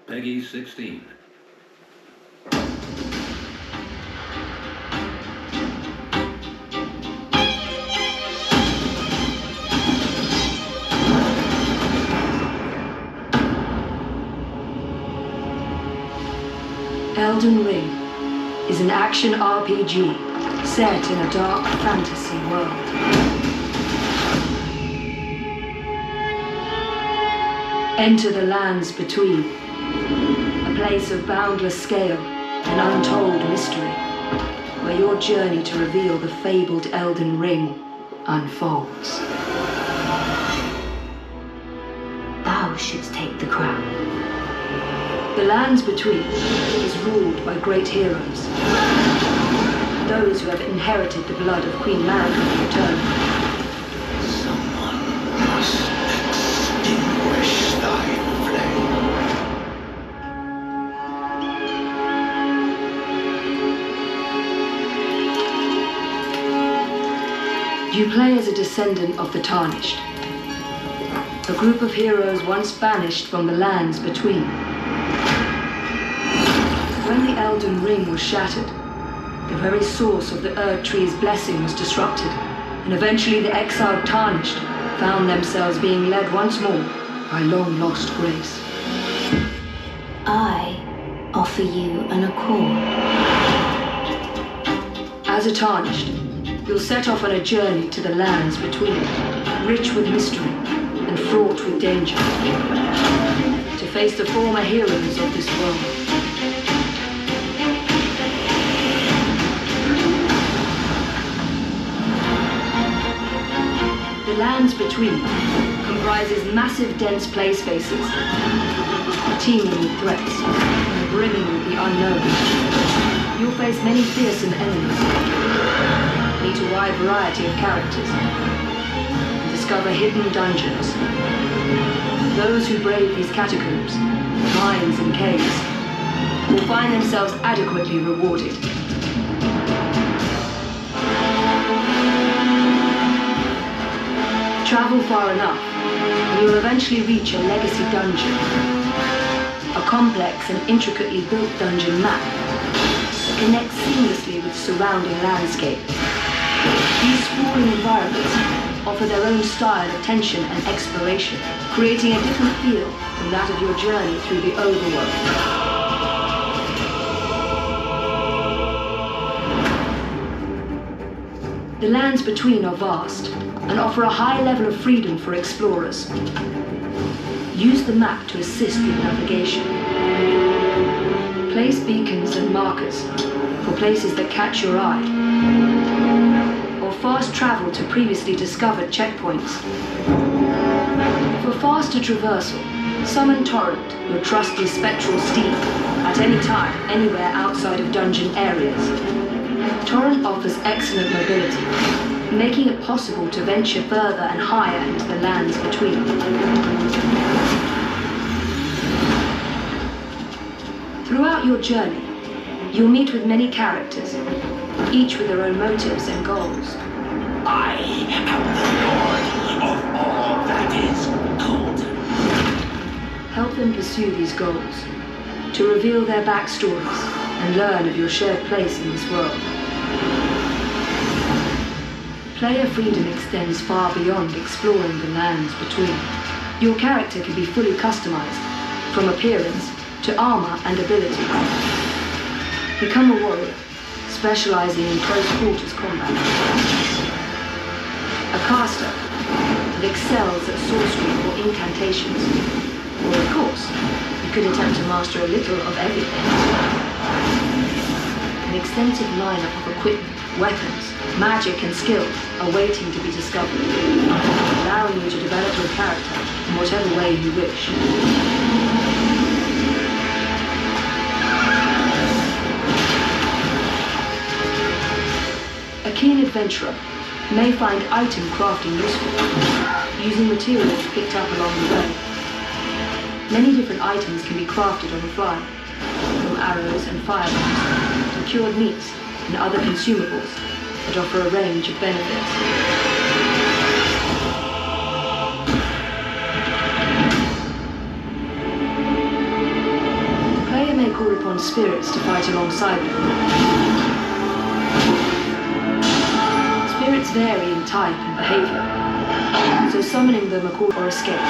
Peggy 16. Elden Ring is an action RPG set in a dark fantasy world. Enter the lands between, a place of boundless scale and untold mystery, where your journey to reveal the fabled Elden Ring unfolds. Thou shouldst take the crown. The lands between is ruled by great heroes, those who have inherited the blood of Queen Mary in return. Someone must extinguish thy flame. You play as a descendant of the Tarnished, a group of heroes once banished from the lands between. When the Elden Ring was shattered, the very source of the Erd Tree's blessing was disrupted, and eventually the exiled Tarnished found themselves being led once more by long-lost grace. I offer you an accord. As a Tarnished, you'll set off on a journey to the lands between, rich with mystery and fraught with danger, to face the former heroes of this world. The lands between comprises massive dense play spaces, teeming with threats, and brimming with the unknown. You'll face many fearsome enemies, meet a wide variety of characters, and discover hidden dungeons. Those who brave these catacombs, mines and caves, will find themselves adequately rewarded. Travel far enough, and you'll eventually reach a legacy dungeon. A complex and intricately built dungeon map that connects seamlessly with surrounding landscape. These sprawling environments offer their own style of tension and exploration, creating a different feel from that of your journey through the overworld. The lands between are vast and offer a high level of freedom for explorers. Use the map to assist with navigation. Place beacons and markers for places that catch your eye, or fast travel to previously discovered checkpoints. For faster traversal, summon Torrent, your trusty spectral steed, at any time, anywhere outside of dungeon areas. Torrent offers excellent mobility, making it possible to venture further and higher into the lands between. Throughout your journey, you'll meet with many characters, each with their own motives and goals. I am the lord of all that is golden. Help them pursue these goals, to reveal their backstories and learn of your shared place in this world. Player freedom extends far beyond exploring the lands between. Your character can be fully customized, from appearance to armor and abilities. Become a warrior, specializing in close quarters combat. A caster that excels at sorcery or incantations. Or of course, you could attempt to master a little of everything. An extensive lineup of equipment, weapons, magic and skills are waiting to be discovered, allowing you to develop your character in whatever way you wish. A keen adventurer, You may find item crafting useful, using materials picked up along the way. Many different items can be crafted on the fly, from arrows and firearms to cured meats and other consumables that offer a range of benefits. The player may call upon spirits to fight alongside them. Spirits vary in type and behavior, so summoning them a call for escape.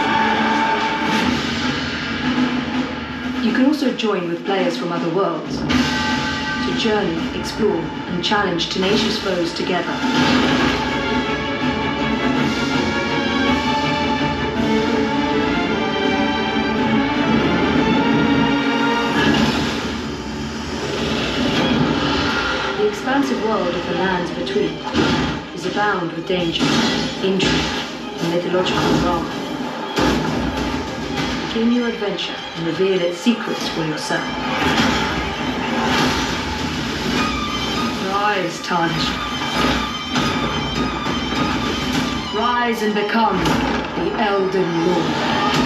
You can also join with players from other worlds to journey, explore, and challenge tenacious foes together. The expansive world of the lands between is abound with danger, intrigue, and mythological drama. Begin your adventure and reveal its secrets for yourself. Rise, tarnished. Rise and become the Elden Lord.